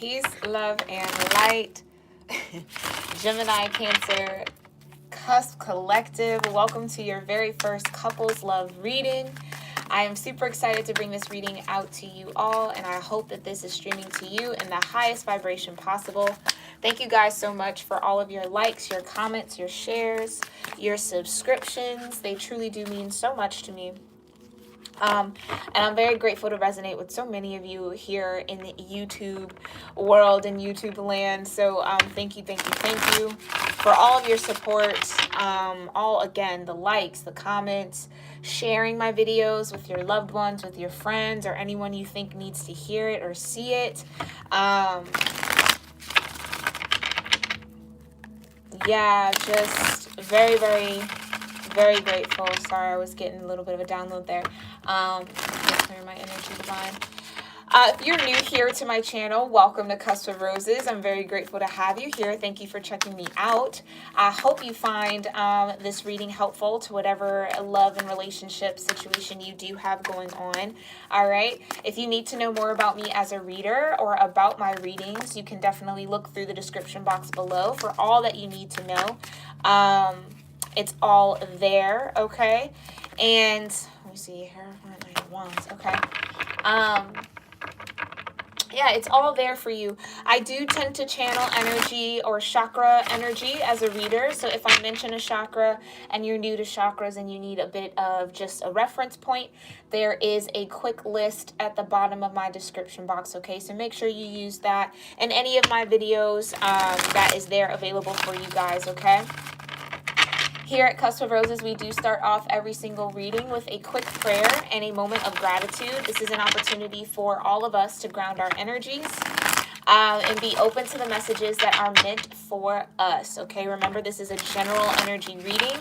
Peace, love, and light. Gemini, Cancer, Cusp Collective. Welcome to your very first couples love reading. I am super excited to bring this reading out to you all, and I hope that this is streaming to you in the highest vibration possible. Thank you guys so much for all of your likes, your comments, your shares, your subscriptions. They truly do mean so much to me. And I'm very grateful to resonate with so many of you here in the YouTube world and YouTube land. So thank you for all of your support. Again, the likes, the comments, sharing my videos with your loved ones, with your friends, or anyone you think needs to hear it or see it. Yeah, just very, very, very grateful. Sorry, I was getting a little bit of a download there. Just clear my energy divine. If you're new here to my channel, welcome to Cusp of Roses. I'm very grateful to have you here. Thank you for checking me out. I hope you find this reading helpful to whatever love and relationship situation you do have going on. All right. If you need to know more about me as a reader or about my readings, you can definitely look through the description box below for all that you need to know. It's all there, okay? And let me see here. Okay. Yeah, it's all there for you. I do tend to channel energy or chakra energy as a reader. So if I mention a chakra and you're new to chakras and you need a bit of just a reference point, there is a quick list at the bottom of my description box, okay? So make sure you use that in any of my videos that is there available for you guys, okay? Here at Cusp of Roses, we do start off every single reading with a quick prayer and a moment of gratitude. This is an opportunity for all of us to ground our energies and be open to the messages that are meant for us, okay? Remember, this is a general energy reading,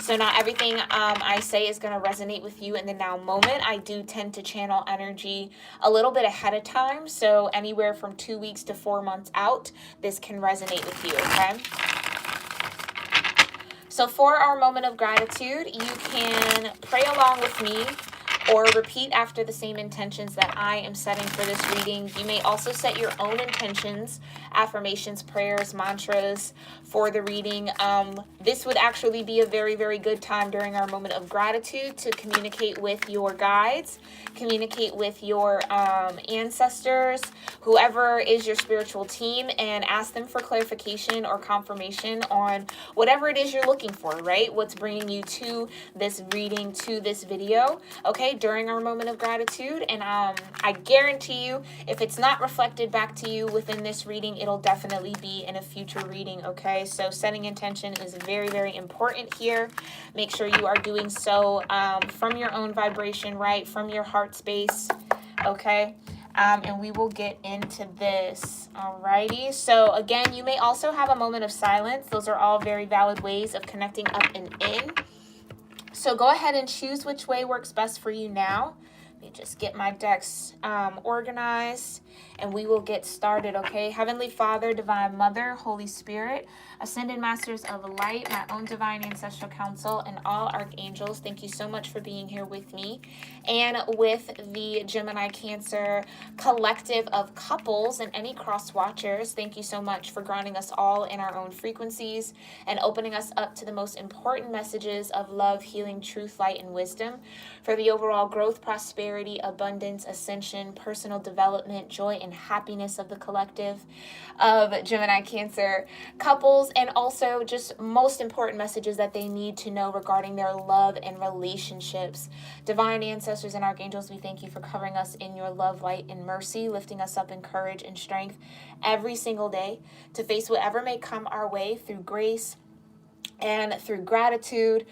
so not everything I say is going to resonate with you in the now moment. I do tend to channel energy a little bit ahead of time, so anywhere from 2 weeks to 4 months out, this can resonate with you, okay? So for our moment of gratitude, you can pray along with me or repeat after the same intentions that I am setting for this reading. You may also set your own intentions, affirmations, prayers, mantras for the reading. This would actually be a very, very good time during our moment of gratitude to communicate with your guides, communicate with your ancestors, whoever is your spiritual team, and ask them for clarification or confirmation on whatever it is you're looking for, right? What's bringing you to this reading, to this video, okay, during our moment of gratitude. And I guarantee you, if it's not reflected back to you within this reading, it'll definitely be in a future reading, okay? So setting intention is very, very important here. Make sure you are doing so from your own vibration, right? From your heart space, okay? And we will get into this. Alrighty. So again, you may also have a moment of silence. Those are all very valid ways of connecting up and in. So go ahead and choose which way works best for you now. Let me just get my decks organized and we will get started, okay? Heavenly Father, Divine Mother, Holy Spirit, Ascended Masters of Light, my own Divine Ancestral Council, and all Archangels, thank you so much for being here with me and with the Gemini-Cancer collective of couples and any cross watchers. Thank you so much for grounding us all in our own frequencies and opening us up to the most important messages of love, healing, truth, light, and wisdom for the overall growth, prosperity, abundance, ascension, personal development, joy, and happiness of the collective of Gemini-Cancer couples, and also just most important messages that they need to know regarding their love and relationships. Divine ancestors and archangels, we thank you for covering us in your love, light, and mercy, lifting us up in courage and strength every single day to face whatever may come our way through grace and through gratitude,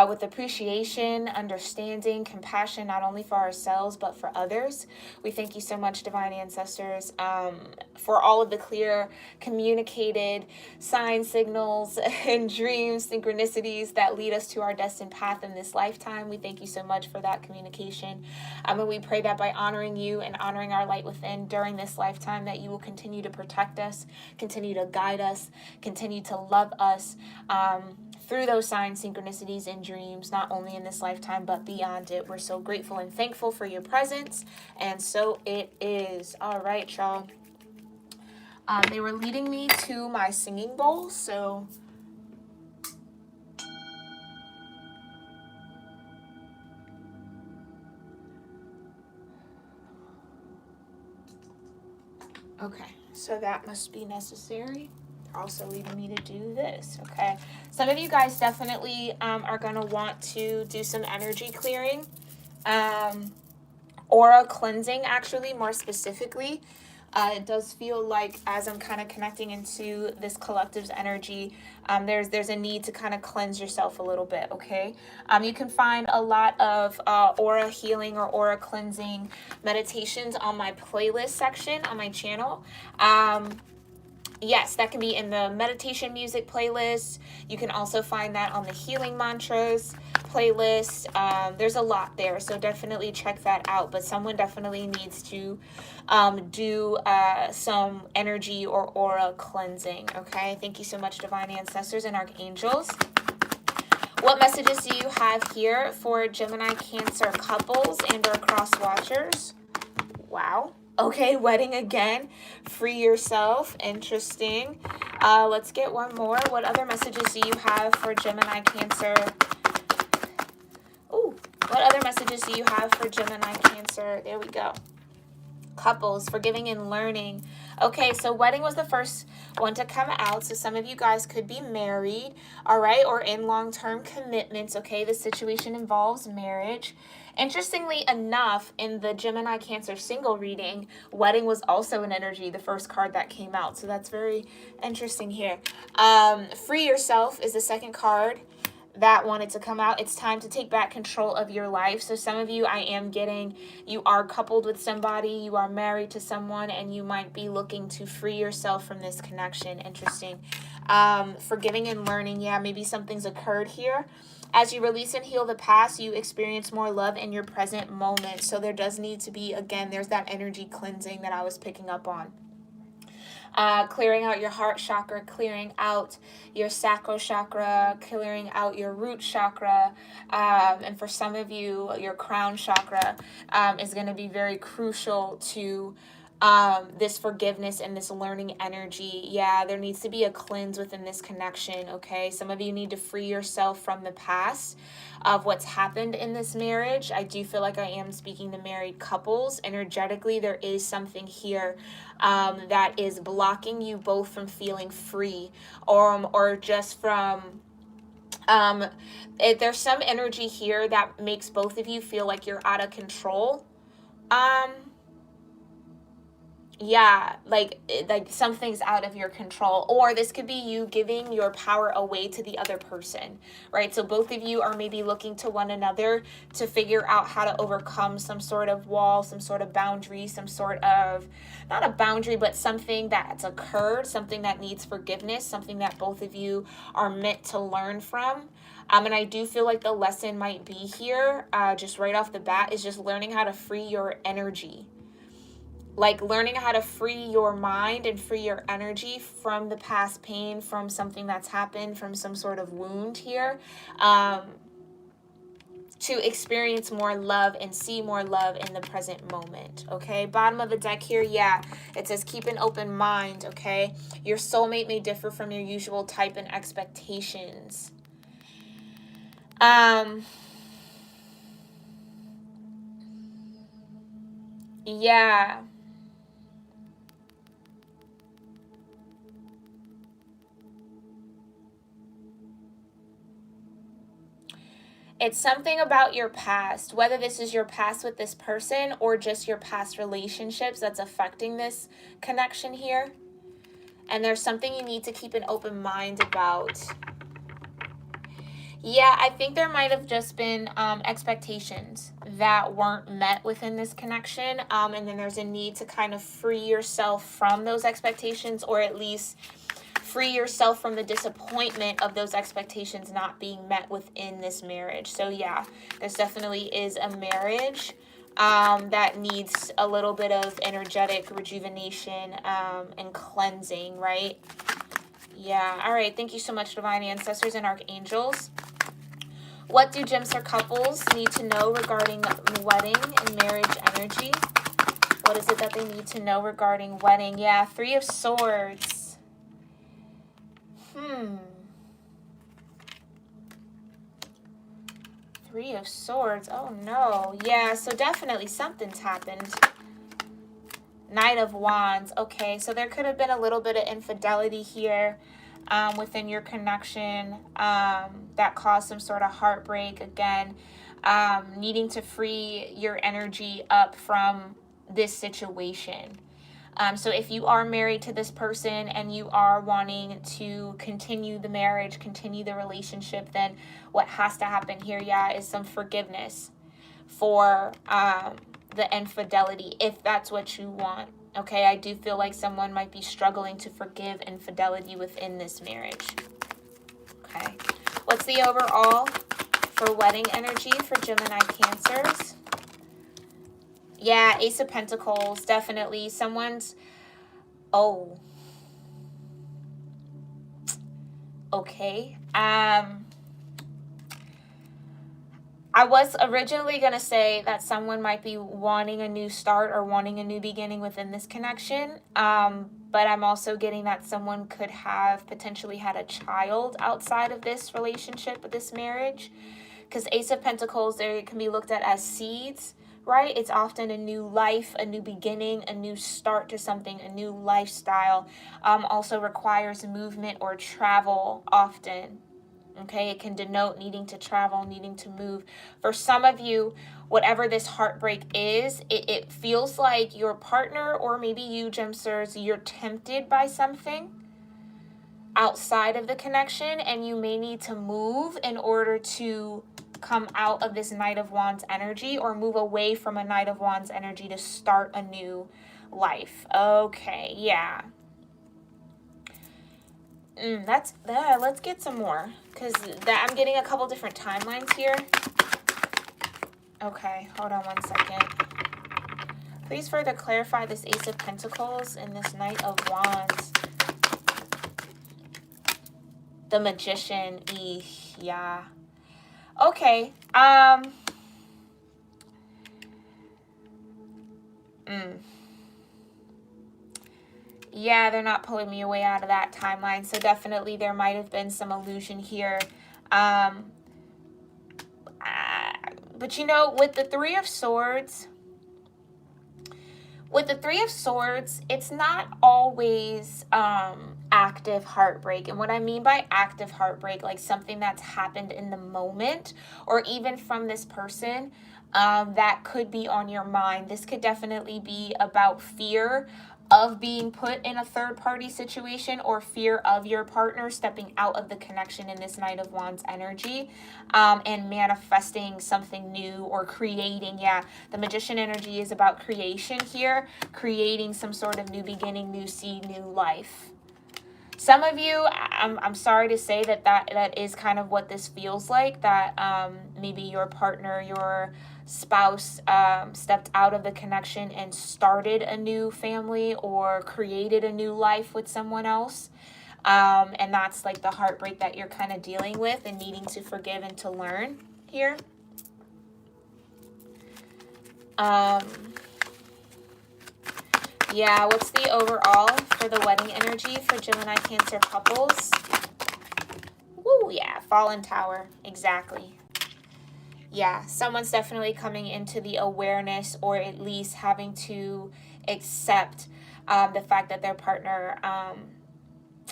with appreciation, understanding, compassion, not only for ourselves, but for others. We thank you so much, Divine Ancestors, for all of the clear, communicated signs, signals, and dreams, synchronicities that lead us to our destined path in this lifetime. We thank you so much for that communication. And we pray that by honoring you and honoring our light within during this lifetime, that you will continue to protect us, continue to guide us, continue to love us, through those signs, synchronicities, and dreams, not only in this lifetime, but beyond it. We're so grateful and thankful for your presence, and so it is. All right, y'all. They were leading me to my singing bowl, so okay, so that must be necessary. They're also leading me to do this, okay? Some of you guys definitely are going to want to do some energy clearing, aura cleansing, actually, more specifically. It does feel like as I'm kind of connecting into this collective's energy, there's a need to kind of cleanse yourself a little bit, okay? You can find a lot of aura healing or aura cleansing meditations on my playlist section on my channel. Yes, that can be in the meditation music playlist. You can also find that on the healing mantras playlist. There's a lot there, so definitely check that out. But someone definitely needs to do some energy or aura cleansing, okay? Thank you so much, divine ancestors and archangels. What messages do you have here for Gemini-Cancer couples and or cross watchers? Wow. Okay, wedding again. Free yourself. Interesting. Let's get one more. What other messages do you have for Gemini Cancer? Ooh, what other messages do you have for Gemini Cancer? There we go. Couples, forgiving and learning. Okay, so wedding was the first one to come out. So some of you guys could be married, all right, or in long-term commitments, okay? The situation involves marriage. Interestingly enough, in the Gemini Cancer single reading, wedding was also an energy, the first card that came out. So that's very interesting here. Free yourself is the second card that wanted to come out. It's time to take back control of your life. So some of you, I am getting, you are coupled with somebody, you are married to someone, and you might be looking to free yourself from this connection. Interesting. Forgiving and learning. Yeah, maybe something's occurred here. As you release and heal the past, you experience more love in your present moment. So there does need to be, again, there's that energy cleansing that I was picking up on. Clearing out your heart chakra, clearing out your sacral chakra, clearing out your root chakra, and for some of you, your crown chakra is going to be very crucial to this forgiveness and this learning energy. Yeah, there needs to be a cleanse within this connection, okay? Some of you need to free yourself from the past of what's happened in this marriage. I do feel like I am speaking to married couples. Energetically, there is something here that is blocking you both from feeling free, or just from there's some energy here that makes both of you feel like you're out of control. Yeah, like something's out of your control, or this could be you giving your power away to the other person, right? So both of you are maybe looking to one another to figure out how to overcome some sort of wall, some sort of boundary, some sort of, not a boundary, but something that's occurred, something that needs forgiveness, something that both of you are meant to learn from. And I do feel like the lesson might be here, just right off the bat, is just learning how to free your energy. Like learning how to free your mind and free your energy from the past pain, from something that's happened, from some sort of wound here, to experience more love and see more love in the present moment, okay? Bottom of the deck here, yeah, it says keep an open mind, okay? Your soulmate may differ from your usual type and expectations. Yeah. It's something about your past, whether this is your past with this person or just your past relationships that's affecting this connection here. And there's something you need to keep an open mind about. Yeah, I think there might have just been expectations that weren't met within this connection. And then there's a need to kind of free yourself from those expectations, or at least free yourself from the disappointment of those expectations not being met within this marriage. So yeah, this definitely is a marriage that needs a little bit of energetic rejuvenation and cleansing, right? Yeah. All right. Thank you so much, divine ancestors and archangels. What do Gemster couples need to know regarding wedding and marriage energy? What is it that they need to know regarding wedding? Yeah, Three of Swords. Three of Swords. Oh, no. Yeah, so definitely something's happened. Knight of Wands. Okay, so there could have been a little bit of infidelity here within your connection that caused some sort of heartbreak. Again, needing to free your energy up from this situation. So if you are married to this person and you are wanting to continue the marriage, continue the relationship, then what has to happen here, yeah, is some forgiveness for the infidelity, if that's what you want. Okay, I do feel like someone might be struggling to forgive infidelity within this marriage. Okay, what's the overall for wedding energy for Gemini Cancers? Yeah, Ace of Pentacles, definitely. Someone's, oh, okay. I was originally going to say that someone might be wanting a new start or wanting a new beginning within this connection. But I'm also getting that someone could have potentially had a child outside of this relationship, with this marriage. Because Ace of Pentacles, there can be looked at as seeds, right? It's often a new life, a new beginning, a new start to something, a new lifestyle. Also requires movement or travel often. Okay, it can denote needing to travel, needing to move. For some of you, whatever this heartbreak is, it feels like your partner, or maybe you, Gemsters, you're tempted by something outside of the connection, and you may need to move in order to come out of this Knight of Wands energy, or move away from a Knight of Wands energy to start a new life. Okay, yeah. Let's get some more, because I'm getting a couple different timelines here. Okay, hold on one second. Please further clarify this Ace of Pentacles and this Knight of Wands. The Magician. Yeah. Okay. Yeah, they're not pulling me away out of that timeline. So definitely there might have been some illusion here. But you know, with the Three of Swords, it's not always active heartbreak. And what I mean by active heartbreak, like something that's happened in the moment, or even from this person, that could be on your mind. This could definitely be about fear of being put in a third-party situation, or fear of your partner stepping out of the connection in this Knight of Wands energy, and manifesting something new, or creating. Yeah, the Magician energy is about creation here, creating some sort of new beginning, new seed, new life. Some of you, I'm sorry to say that is kind of what this feels like, that maybe your partner, your spouse stepped out of the connection and started a new family or created a new life with someone else. And that's like the heartbreak that you're kind of dealing with and needing to forgive and to learn here. Yeah, what's the overall for the wedding energy for Gemini Cancer couples? Woo, yeah, Fallen Tower, exactly. Yeah, someone's definitely coming into the awareness, or at least having to accept the fact that their partner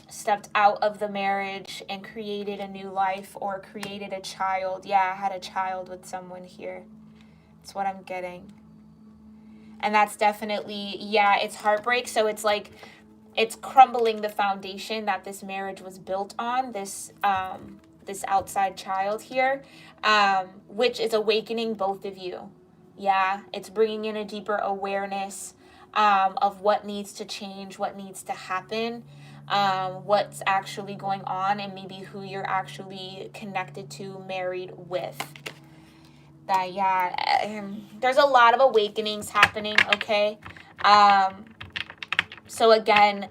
stepped out of the marriage and created a new life, or created a child. Yeah, I had a child with someone here. That's what I'm getting. And that's definitely, yeah, it's heartbreak. So it's like, it's crumbling the foundation that this marriage was built on, this outside child here, which is awakening both of you. Yeah, it's bringing in a deeper awareness of what needs to change, what needs to happen, what's actually going on, and maybe who you're actually connected to, married with. That, yeah, there's a lot of awakenings happening, okay? So again,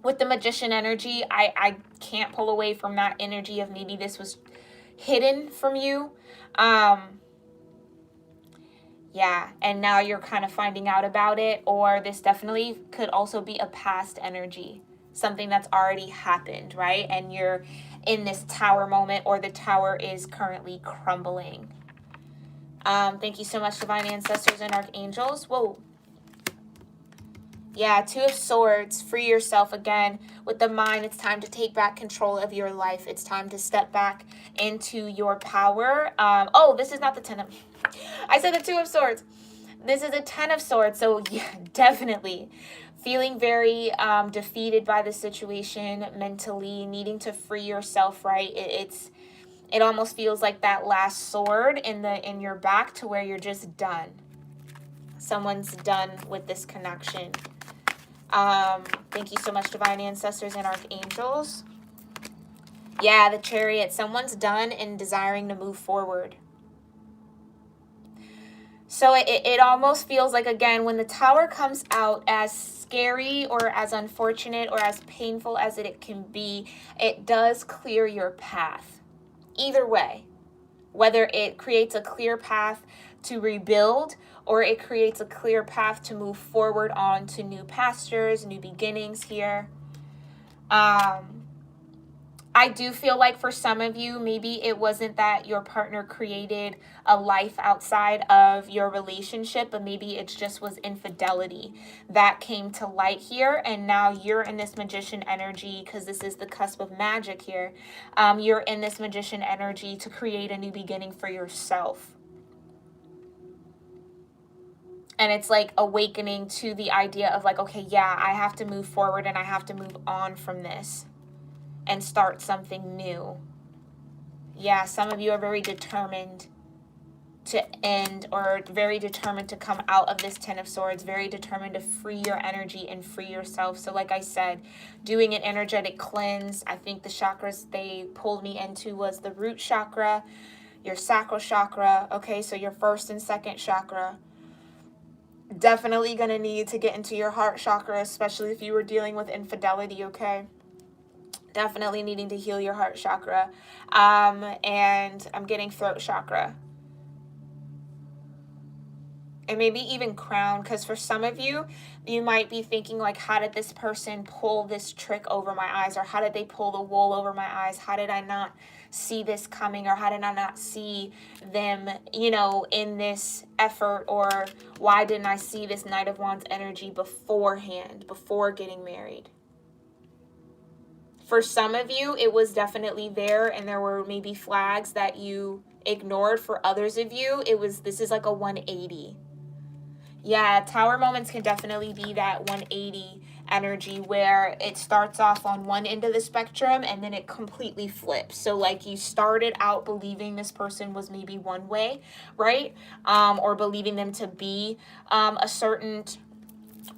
with the Magician energy, I can't pull away from that energy of maybe this was hidden from you. Yeah, and now you're kind of finding out about it, or this definitely could also be a past energy, something that's already happened, right? And you're in this tower moment, or the tower is currently crumbling. Thank you so much, divine ancestors and archangels. Whoa. Yeah, Two of Swords. Free yourself again. With the mind, it's time to take back control of your life. It's time to step back into your power. Oh, this is not the 10 of... I said the Two of Swords. This is a 10 of Swords. So yeah, definitely feeling very defeated by the situation mentally, needing to free yourself, right? It almost feels like that last sword in your back, to where you're just done. Someone's done with this connection. Thank you so much, divine ancestors and archangels. Yeah, the Chariot. Someone's done and desiring to move forward. So it almost feels like, again, when the Tower comes out, as scary or as unfortunate or as painful as it can be, it does clear your path. Either way, whether it creates a clear path to rebuild, or it creates a clear path to move forward on to new pastures, new beginnings here. I do feel like for some of you, maybe it wasn't that your partner created a life outside of your relationship, but maybe it just was infidelity that came to light here. And now you're in this magician energy, because this is the cusp of magic here. You're in this magician energy to create a new beginning for yourself. And it's like awakening to the idea of like, okay, yeah, I have to move forward and I have to move on from this and start something new. Yeah, some of you are very determined to end, or very determined to come out of this 10 of Swords, very determined to free your energy and free yourself. So like I said, doing an energetic cleanse. I think the chakras they pulled me into was the root chakra, your sacral chakra. Okay, so your first and second chakra. Definitely going to need to get into your heart chakra, especially if you were dealing with infidelity, okay? Definitely needing to heal your heart chakra. And I'm getting throat chakra. And maybe even crown, because for some of you, you might be thinking like, how did this person pull this trick over my eyes? Or how did they pull the wool over my eyes? How did I not see this coming? Or how did I not see them, you know, in this effort? Or why didn't I see this Knight of Wands energy beforehand, before getting married? For some of you, it was definitely there, and there were maybe flags that you ignored. For others of you, this is like a 180. Yeah, Tower moments can definitely be that 180 energy, where it starts off on one end of the spectrum and then it completely flips. So like you started out believing this person was maybe one way, right? Or believing them to be a certain,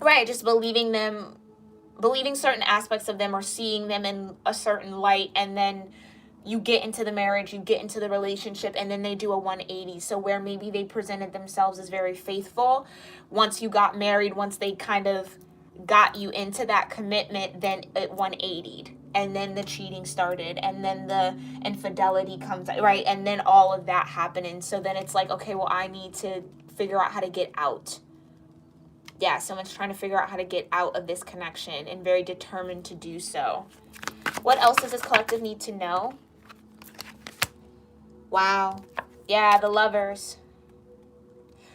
right, just believing certain aspects of them, or seeing them in a certain light, and then you get into the marriage, you get into the relationship, and then they do a 180. So where maybe they presented themselves as very faithful, once you got married, once they kind of got you into that commitment, then it 180'd. And then the cheating started, and then the infidelity comes, right? And then all of that happened. And so then it's like, okay, well, I need to figure out how to get out. Yeah, someone's trying to figure out how to get out of this connection, and very determined to do so. What else does this collective need to know? Wow. Yeah, the Lovers.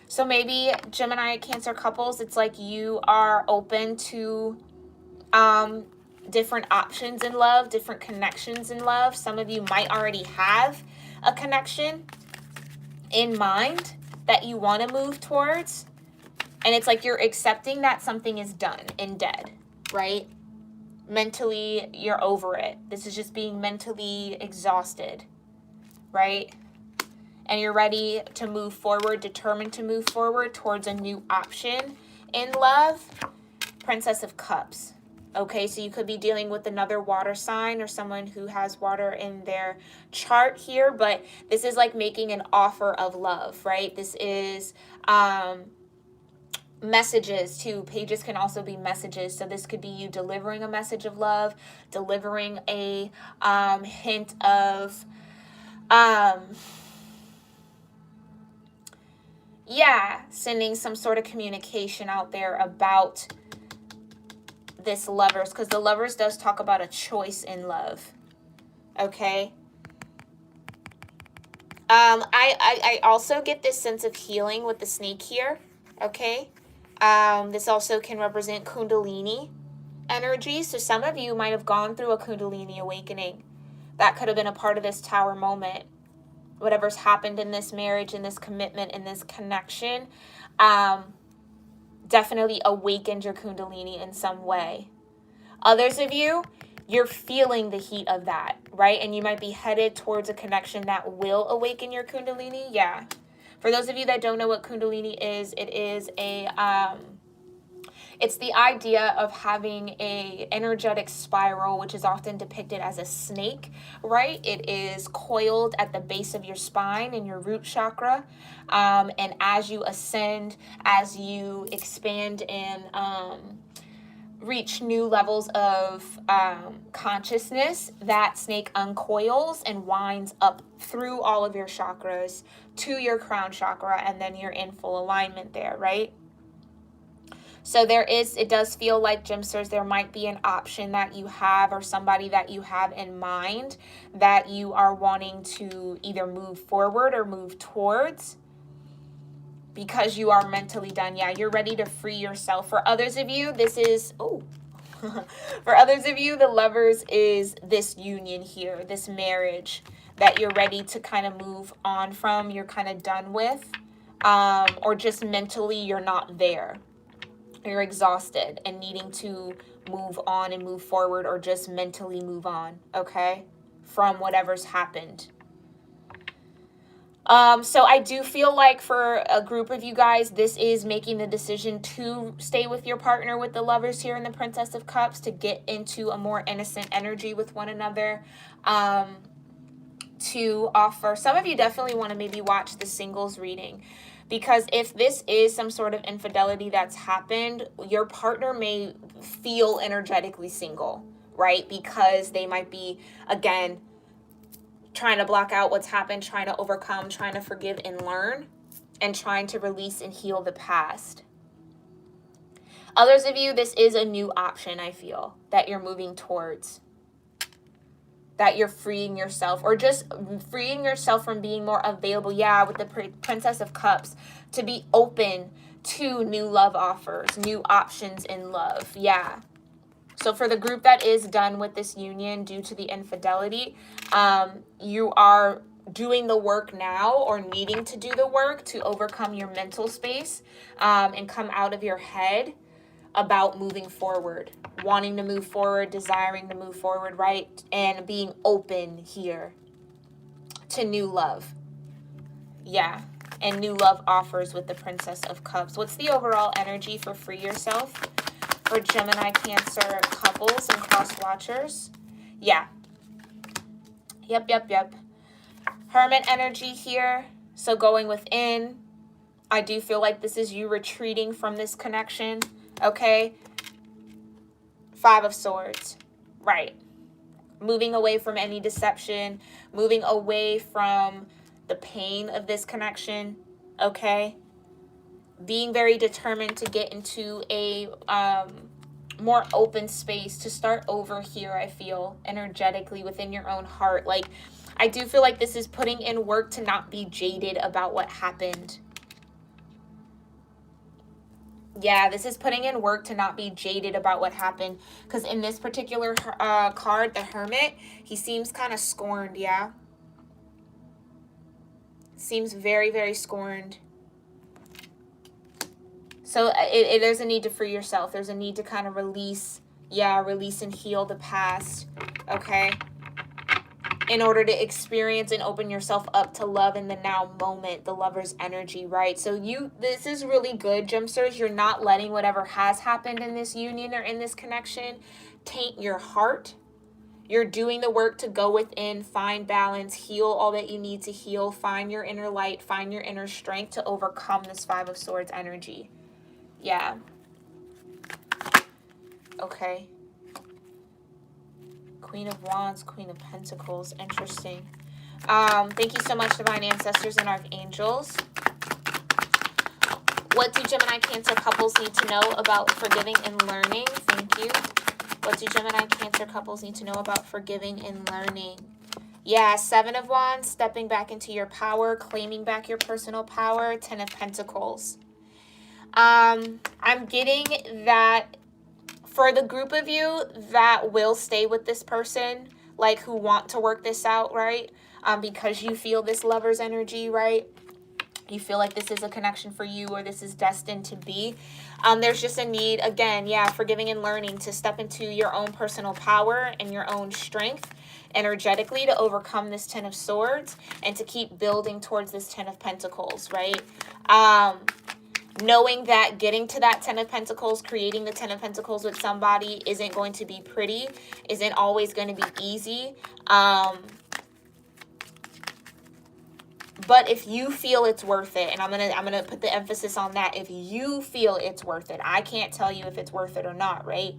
So maybe Gemini Cancer couples, it's like you are open to different options in love, different connections in love. Some of you might already have a connection in mind that you want to move towards. And it's like you're accepting that something is done and dead, right? Mentally, you're over it. This is just being mentally exhausted, right? And you're ready to move forward, determined to move forward towards a new option in love. Princess of Cups. Okay, so you could be dealing with another water sign, or someone who has water in their chart here, but this is like making an offer of love, right? This is messages too. Pages can also be messages. So this could be you delivering a message of love, delivering a hint of Yeah, sending some sort of communication out there about this Lovers, because the Lovers does talk about a choice in love. Okay. I also get this sense of healing with the snake here. Okay. This also can represent Kundalini energy. So some of you might have gone through a Kundalini awakening. That could have been a part of this Tower moment. Whatever's happened in this marriage, in this commitment, in this connection, definitely awakened your Kundalini in some way. Others of you, you're feeling the heat of that, right? And you might be headed towards a connection that will awaken your Kundalini. Yeah. For those of you that don't know what Kundalini is, it is it's the idea of having a energetic spiral, which is often depicted as a snake, right? It is coiled at the base of your spine in your root chakra. And as you ascend, as you expand and reach new levels of consciousness, that snake uncoils and winds up through all of your chakras to your crown chakra, and then you're in full alignment there, right? So it does feel like, Gemsters, there might be an option that you have, or somebody that you have in mind that you are wanting to either move forward or move towards, because you are mentally done. Yeah, you're ready to free yourself. For others of you, this is, for others of you, the Lovers is this union here, this marriage that you're ready to kind of move on from, you're kind of done with, or just mentally you're not there. You're exhausted and needing to move on and move forward, or just mentally move on, okay, from whatever's happened. So I do feel like for a group of you guys, this is making the decision to stay with your partner with the Lovers here in the Princess of Cups, to get into a more innocent energy with one another, to offer. Some of you definitely want to maybe watch the singles reading, because if this is some sort of infidelity that's happened, your partner may feel energetically single, right? Because they might be, again, trying to block out what's happened, trying to overcome, trying to forgive and learn, and trying to release and heal the past. Others of you, this is a new option, I feel, that you're moving towards, that you're freeing yourself, or just freeing yourself from being more available. Yeah, with the Princess of Cups, to be open to new love offers, new options in love. Yeah. So for the group that is done with this union due to the infidelity, you are doing the work now, or needing to do the work to overcome your mental space, and come out of your head about moving forward, wanting to move forward, desiring to move forward, right? And being open here to new love. Yeah. And new love offers with the Princess of Cups. What's the overall energy for free yourself for Gemini, Cancer couples and cross watchers? Yeah. Yep. Hermit energy here. So going within. I do feel like this is you retreating from this connection. Okay. 5 of Swords. Right. Moving away from any deception. Moving away from the pain of this connection. Okay. Being very determined to get into a more open space, to start over here, I feel, energetically within your own heart. Like, I do feel like this is putting in work to not be jaded about what happened. Yeah, this is putting in work to not be jaded about what happened. Because in this particular card, the Hermit, he seems kind of scorned, yeah? Seems very, very scorned. So there's a need to free yourself. There's a need to kind of release and heal the past, okay? In order to experience and open yourself up to love in the now moment, the Lover's energy, right? So this is really good, Gemsters. You're not letting whatever has happened in this union or in this connection taint your heart. You're doing the work to go within, find balance, heal all that you need to heal, find your inner light, find your inner strength to overcome this 5 of Swords energy. Yeah. Okay. Queen of Wands, Queen of Pentacles. Interesting. Thank you so much, Divine Ancestors and Archangels. What do Gemini-Cancer couples need to know about forgiving and learning? Thank you. What do Gemini-Cancer couples need to know about forgiving and learning? Yeah, 7 of Wands, stepping back into your power, claiming back your personal power. 10 of Pentacles. I'm getting that for the group of you that will stay with this person, like who want to work this out, right? Because you feel this lover's energy, right? You feel like this is a connection for you, or this is destined to be. There's just a need, again, yeah, forgiving and learning to step into your own personal power and your own strength energetically to overcome this 10 of Swords and to keep building towards this 10 of Pentacles, right? Knowing that getting to that 10 of Pentacles, creating the 10 of Pentacles with somebody isn't going to be pretty, isn't always going to be easy. But if you feel it's worth it, and I'm gonna put the emphasis on that, if you feel it's worth it, I can't tell you if it's worth it or not, right?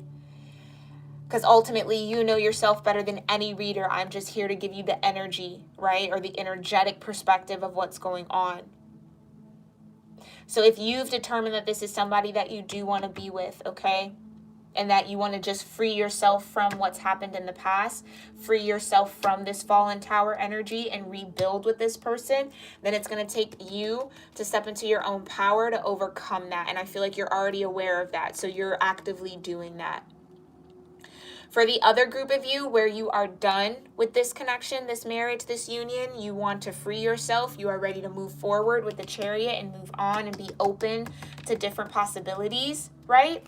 Because ultimately, you know yourself better than any reader. I'm just here to give you the energy, right? Or the energetic perspective of what's going on. So if you've determined that this is somebody that you do want to be with, okay? And that you want to just free yourself from what's happened in the past, free yourself from this fallen tower energy and rebuild with this person, then it's going to take you to step into your own power to overcome that. And I feel like you're already aware of that. So you're actively doing that. For the other group of you where you are done with this connection, this marriage, this union, you want to free yourself, you are ready to move forward with the Chariot and move on and be open to different possibilities, right?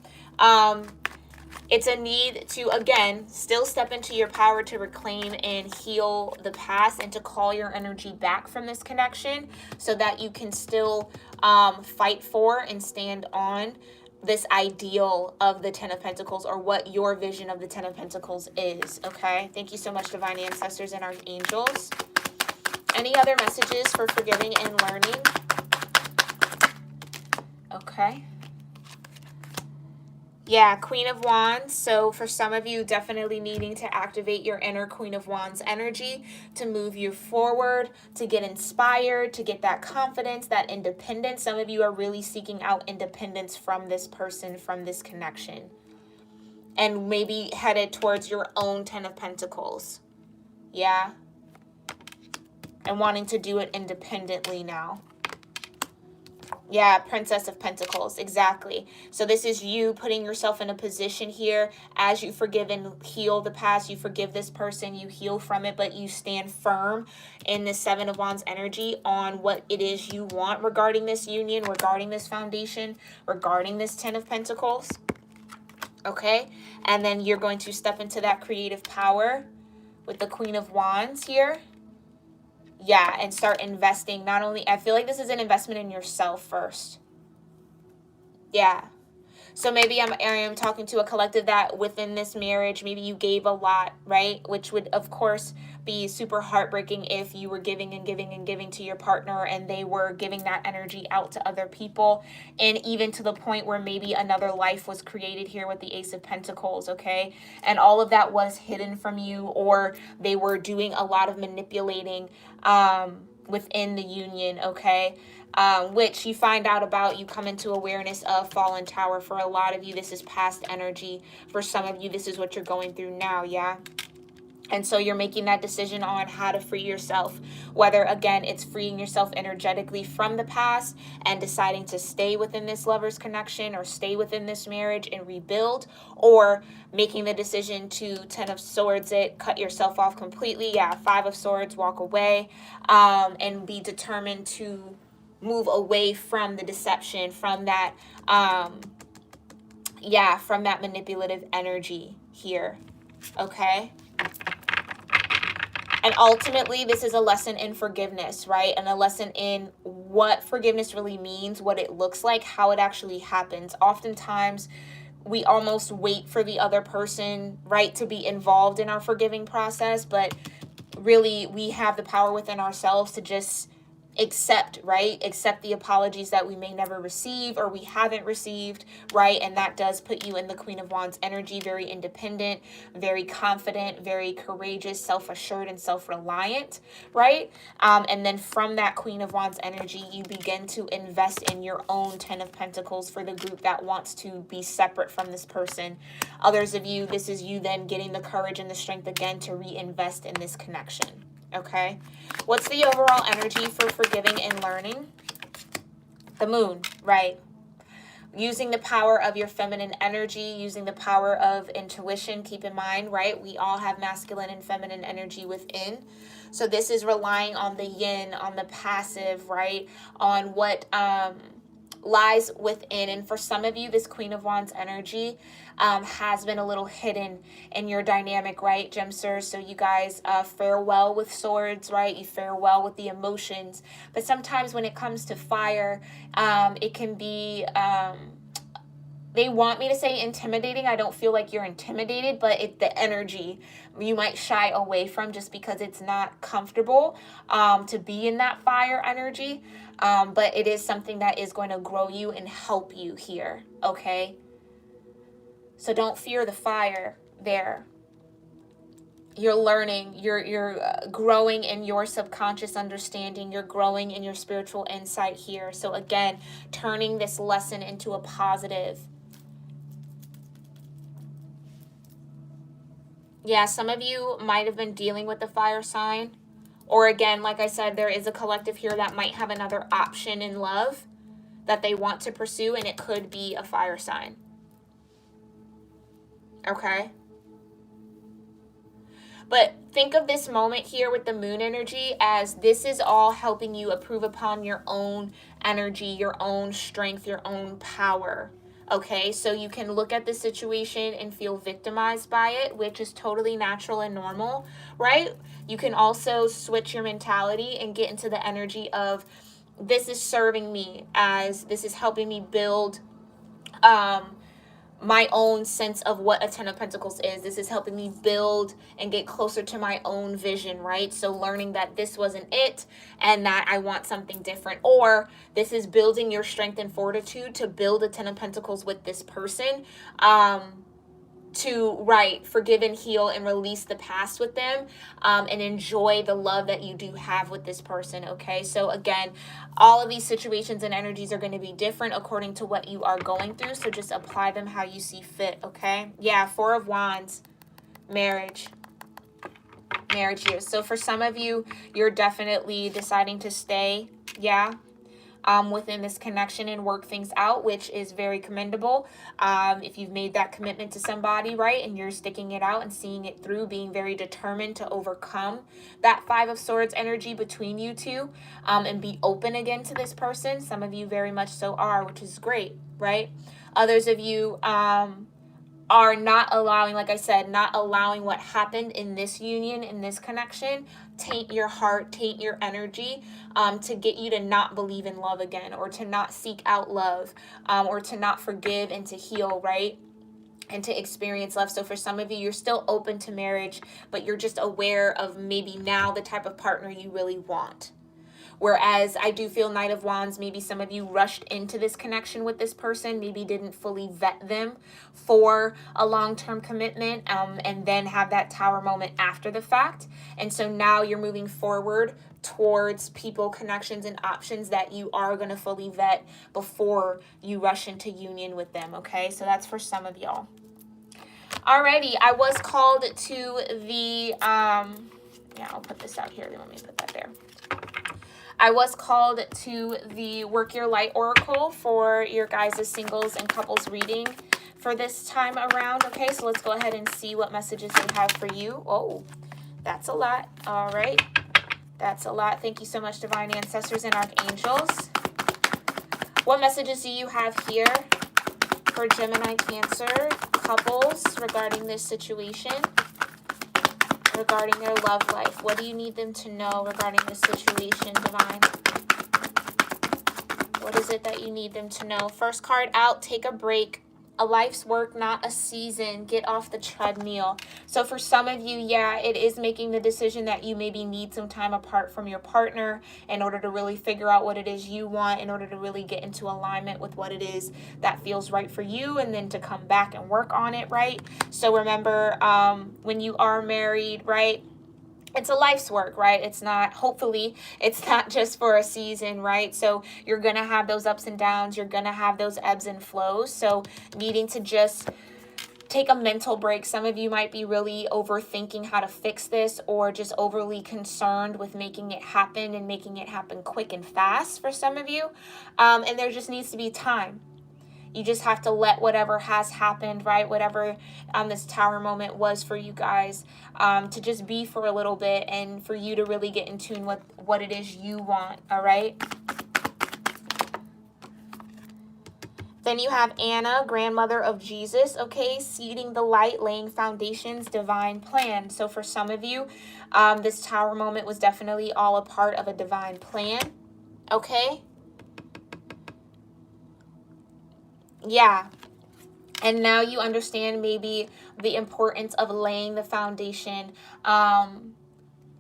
It's a need to, again, still step into your power to reclaim and heal the past and to call your energy back from this connection so that you can still fight for and stand on this ideal of the 10 of Pentacles, or what your vision of the 10 of Pentacles is, okay? Thank you so much, Divine Ancestors and Archangels. Any other messages for forgiving and learning? Okay. Yeah, Queen of Wands. So for some of you, definitely needing to activate your inner Queen of Wands energy to move you forward, to get inspired, to get that confidence, that independence. Some of you are really seeking out independence from this person, from this connection. And maybe headed towards your own 10 of Pentacles. Yeah. And wanting to do it independently now. Yeah, Princess of Pentacles, exactly. So this is you putting yourself in a position here as you forgive and heal the past. You forgive this person, you heal from it, but you stand firm in the 7 of Wands energy on what it is you want regarding this union, regarding this foundation, regarding this 10 of Pentacles. Okay, and then you're going to step into that creative power with the Queen of Wands here. Yeah, and start investing. Not only, I feel like this is an investment in yourself first. Yeah. So maybe I am talking to a collective that within this marriage, maybe you gave a lot, right? Which would, of course, be super heartbreaking if you were giving and giving and giving to your partner and they were giving that energy out to other people. And even to the point where maybe another life was created here with the Ace of Pentacles, okay? And all of that was hidden from you, or they were doing a lot of manipulating within the union, okay? Which you find out about, you come into awareness of fallen tower. For a lot of you, this is past energy. For some of you, this is what you're going through now, yeah? And so you're making that decision on how to free yourself, whether, again, it's freeing yourself energetically from the past and deciding to stay within this lover's connection or stay within this marriage and rebuild, or making the decision to 10 of Swords it, cut yourself off completely. Yeah, 5 of Swords, walk away, and be determined to move away from the deception, from that, from that manipulative energy here, okay? And ultimately, this is a lesson in forgiveness, right? And a lesson in what forgiveness really means, what it looks like, how it actually happens. Oftentimes, we almost wait for the other person, right, to be involved in our forgiving process. But really, we have the power within ourselves to just accept, right? Accept the apologies that we may never receive or we haven't received, right? And that does put you in the Queen of Wands energy, very independent, very confident, very courageous, self-assured, and self-reliant, right? And then from that Queen of Wands energy, you begin to invest in your own Ten of Pentacles for the group that wants to be separate from this person. Others of you, this is you then getting the courage and the strength again to reinvest in this connection. Okay, what's the overall energy for forgiving and learning? The moon, right? Using the power of your feminine energy, using the power of intuition. Keep in mind, right? We all have masculine and feminine energy within. So this is relying on the yin, on the passive, right? On what lies within. And for some of you, this Queen of Wands energy has been a little hidden in your dynamic, right, Gemsters? So you guys fare well with swords, right? You fare well with the emotions. But sometimes when it comes to fire, it can be... they want me to say intimidating. I don't feel like you're intimidated, but the energy you might shy away from just because it's not comfortable to be in that fire energy. But it is something that is going to grow you and help you here, okay? So don't fear the fire there. You're learning, you're growing in your subconscious understanding, you're growing in your spiritual insight here. So again, turning this lesson into a positive. Yeah, some of you might have been dealing with the fire sign. Or again, like I said, there is a collective here that might have another option in love that they want to pursue, and it could be a fire sign. Okay? But think of this moment here with the moon energy as this is all helping you improve upon your own energy, your own strength, your own power. Okay, so you can look at the situation and feel victimized by it, which is totally natural and normal, right? You can also switch your mentality and get into the energy of this is serving me, as this is helping me build my own sense of what a Ten of Pentacles is. This is helping me build and get closer to my own vision, right? So learning that this wasn't it and that I want something different. Or this is building your strength and fortitude to build a Ten of Pentacles with this person. To, right, forgive and heal and release the past with them, and enjoy the love that you do have with this person, okay? So again, all of these situations and energies are going to be different according to what you are going through, so just apply them how you see fit, okay? Yeah, Four of Wands, marriage here. So for some of you, you're definitely deciding to stay, yeah, within this connection and work things out, which is very commendable. If you've made that commitment to somebody, right, and you're sticking it out and seeing it through, being very determined to overcome that Five of Swords energy between you two, and be open again to this person. Some of you very much so are, which is great, right? Others of you are not allowing, like I said, not allowing what happened in this union, in this connection, taint your heart, taint your energy, to get you to not believe in love again, or to not seek out love, or to not forgive and to heal, right? And to experience love. So for some of you, you're still open to marriage, but you're just aware of maybe now the type of partner you really want. Whereas I do feel Knight of Wands, maybe some of you rushed into this connection with this person, maybe didn't fully vet them for a long-term commitment, and then have that Tower moment after the fact. And so now you're moving forward towards people, connections, and options that you are going to fully vet before you rush into union with them, okay? So that's for some of y'all. Alrighty, I was called to the, yeah, I'll put this out here. Let me put that there. I was called to the Work Your Light Oracle for your guys' singles and couples reading for this time around. Okay, so let's go ahead and see what messages they have for you. Oh, that's a lot. All right. That's a lot. Thank you so much, Divine Ancestors and Archangels. What messages do you have here for Gemini-Cancer couples regarding this situation? Regarding their love life. What do you need them to know regarding this situation, Divine? What is it that you need them to know? First card out, take a break, a life's work, not a season. Get off the treadmill. So for some of you, yeah, it is making the decision that you maybe need some time apart from your partner in order to really figure out what it is you want, in order to really get into alignment with what it is that feels right for you, and then to come back and work on it, right? So remember, when you are married, right, it's a life's work, right? It's not, hopefully, it's not just for a season, right? So you're going to have those ups and downs. You're going to have those ebbs and flows. So needing to just take a mental break. Some of you might be really overthinking how to fix this, or just overly concerned with making it happen and making it happen quick and fast for some of you. And there just needs to be time. You just have to let whatever has happened, right? Whatever this tower moment was for you guys, to just be for a little bit, and for you to really get in tune with what it is you want, all right? Then you have Anna, grandmother of Jesus, okay? Seeding the light, laying foundations, divine plan. So for some of you, this tower moment was definitely all a part of a divine plan, okay? Yeah. And now you understand maybe the importance of laying the foundation.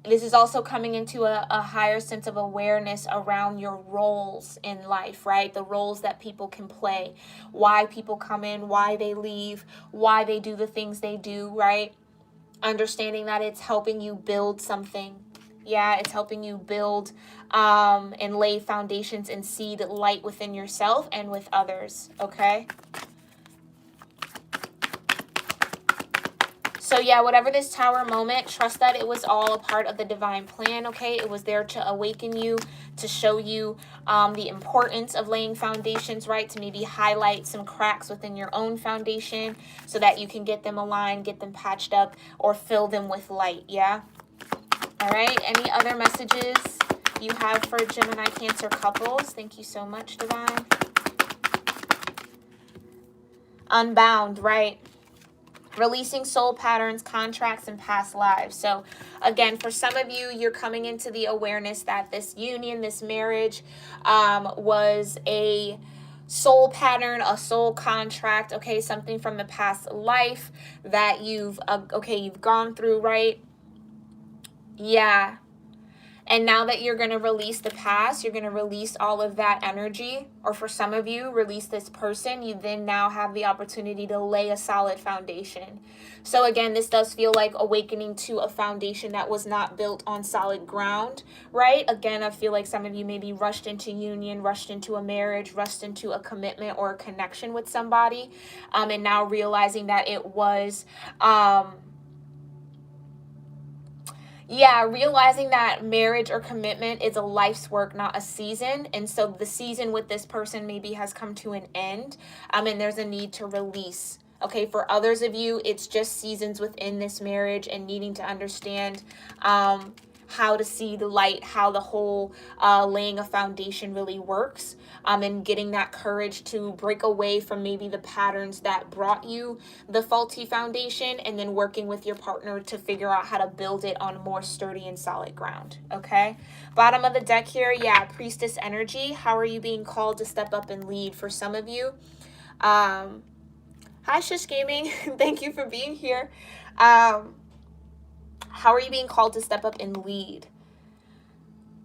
This is also coming into a higher sense of awareness around your roles in life, right? The roles that people can play, why people come in, why they leave, why they do the things they do, right? Understanding that it's helping you build something. Yeah, it's helping you build and lay foundations and seed light within yourself and with others, okay? So yeah, whatever this tower moment, trust that it was all a part of the divine plan, okay? It was there to awaken you, to show you the importance of laying foundations, right? To maybe highlight some cracks within your own foundation so that you can get them aligned, get them patched up, or fill them with light, yeah? All right, any other messages you have for Gemini-Cancer couples? Thank you so much, Divine. Unbound, right? Releasing soul patterns, contracts, and past lives. So again, for some of you, you're coming into the awareness that this union, this marriage was a soul pattern, a soul contract, okay? Something from the past life that you've gone through, right? Yeah. And now that you're going to release the past, you're going to release all of that energy, or for some of you, release this person, you then now have the opportunity to lay a solid foundation. So again, this does feel like awakening to a foundation that was not built on solid ground, right? Again, I feel like some of you maybe rushed into union, rushed into a marriage, rushed into a commitment or a connection with somebody, and now realizing that it was... realizing that marriage or commitment is a life's work, not a season. And so the season with this person maybe has come to an end, and there's a need to release. Okay, for others of you, it's just seasons within this marriage and needing to understand how to see the light, how the whole laying a foundation really works, and getting that courage to break away from maybe the patterns that brought you the faulty foundation, and then working with your partner to figure out how to build it on more sturdy and solid ground, okay? Bottom of the deck here, yeah, priestess energy. How are you being called to step up and lead for some of you? Hi, Shish Gaming. Thank you for being here. How are you being called to step up and lead?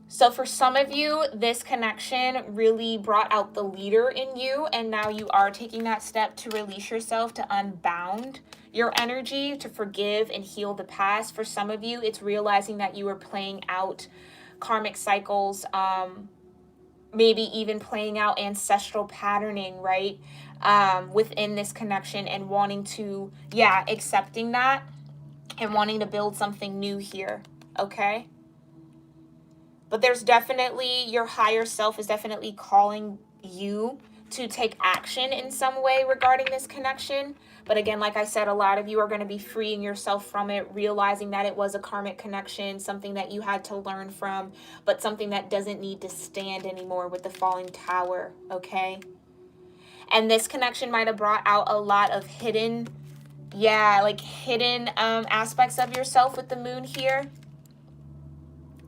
So for some of you, this connection really brought out the leader in you, and now you are taking that step to release yourself, to unbound your energy, to forgive and heal the past. For some of you, it's realizing that you were playing out karmic cycles, maybe even playing out ancestral patterning, right? Within this connection, and wanting to, accepting that and wanting to build something new here, okay? But there's definitely, your higher self is definitely calling you to take action in some way regarding this connection. But again, like I said, a lot of you are going to be freeing yourself from it, realizing that it was a karmic connection, something that you had to learn from, but something that doesn't need to stand anymore with the falling tower, okay? And this connection might have brought out a lot of hidden aspects of yourself with the moon here.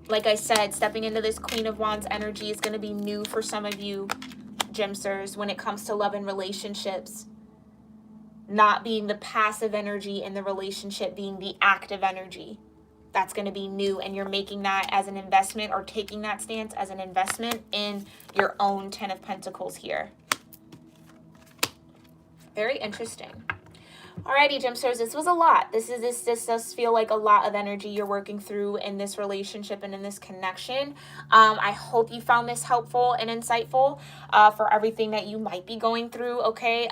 Like I said, stepping into this Queen of Wands energy is going to be new for some of you, Gemsters, when it comes to love and relationships. not being the passive energy in the relationship, being the active energy. That's going to be new, and you're making that as an investment, or taking that stance as an investment in your own 10 of Pentacles here. Very interesting. Alrighty, Gemsters, this was a lot. This does feel like a lot of energy you're working through in this relationship and in this connection. I hope you found this helpful and insightful for everything that you might be going through, okay?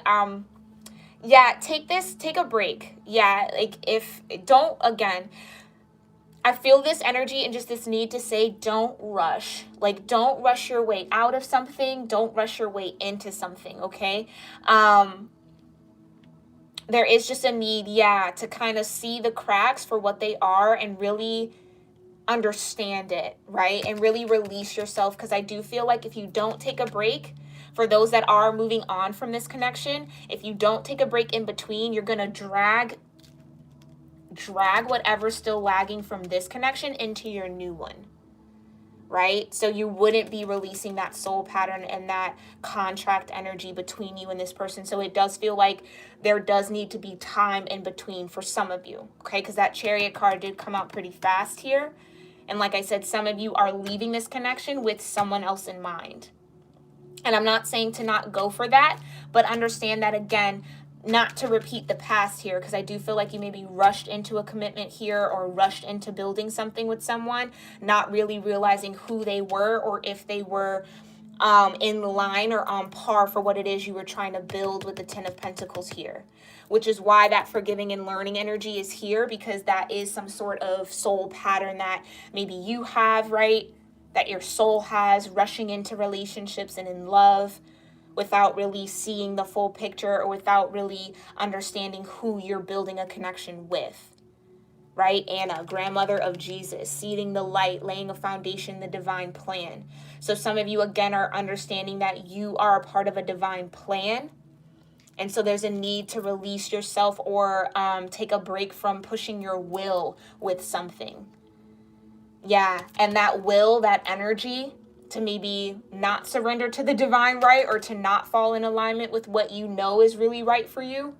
Yeah, take a break. Yeah, like again, I feel this energy and just this need to say, don't rush. Like, don't rush your way out of something. Don't rush your way into something, okay? There is just a need, to kind of see the cracks for what they are and really understand it, right? And really release yourself, because I do feel like if you don't take a break, for those that are moving on from this connection, if you don't take a break in between, you're going to drag whatever's still lagging from this connection into your new one, right? So you wouldn't be releasing that soul pattern and that contract energy between you and this person. So it does feel like there does need to be time in between for some of you, okay? Because that Chariot card did come out pretty fast here. And like I said, some of you are leaving this connection with someone else in mind. And I'm not saying to not go for that, but understand that, again, not to repeat the past here, because I do feel like you may be rushed into a commitment here or rushed into building something with someone, not really realizing who they were or if they were in line or on par for what it is you were trying to build with the 10 of Pentacles here, which is why that forgiving and learning energy is here, because that is some sort of soul pattern that maybe you have, right? That your soul has, rushing into relationships and in love, without really seeing the full picture or without really understanding who you're building a connection with, right? Anna, grandmother of Jesus, seeding the light, laying a foundation, the divine plan. So some of you, again, are understanding that you are a part of a divine plan. And so there's a need to release yourself or take a break from pushing your will with something. Yeah, and that will, that energy, to maybe not surrender to the divine right or to not fall in alignment with what you know is really right for you.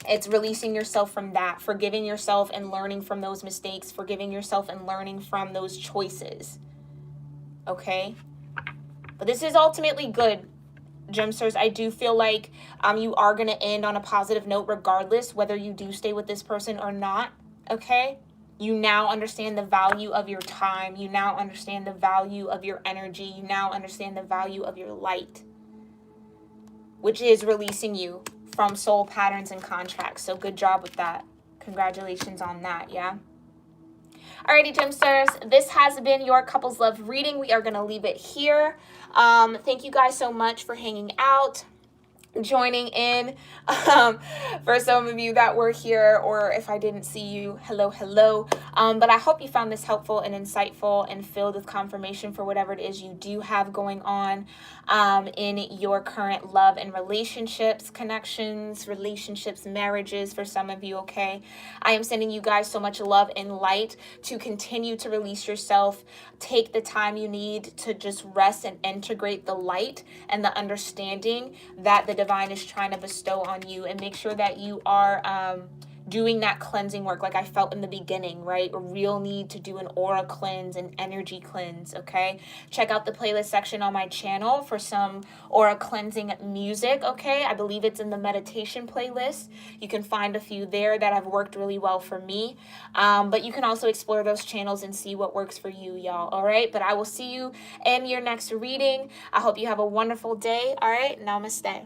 It's releasing yourself from that, forgiving yourself and learning from those mistakes, forgiving yourself and learning from those choices. Okay? But this is ultimately good, Gemsters. I do feel like you are going to end on a positive note regardless, whether you do stay with this person or not. Okay? You now understand the value of your time. You now understand the value of your energy. You now understand the value of your light, which is releasing you from soul patterns and contracts. So good job with that. Congratulations on that, yeah? Alrighty, Gemsters, this has been your Couples Love reading. We are going to leave it here. Thank you guys so much for hanging out, joining in. For some of you that were here, or if I didn't see you, hello. But I hope you found this helpful and insightful and filled with confirmation for whatever it is you do have going on in your current love and relationships, connections, relationships, marriages for some of you, okay? I am sending you guys so much love and light to continue to release yourself. Take the time you need to just rest and integrate the light and the understanding that the divine is trying to bestow on you, and make sure that you are doing that cleansing work like I felt in the beginning, right? A real need to do an aura cleanse, an energy cleanse, okay? Check out the playlist section on my channel for some aura cleansing music, okay? I believe it's in the meditation playlist. You can find a few there that have worked really well for me. But you can also explore those channels and see what works for you, y'all, all right? But I will see you in your next reading. I hope you have a wonderful day, all right? Namaste.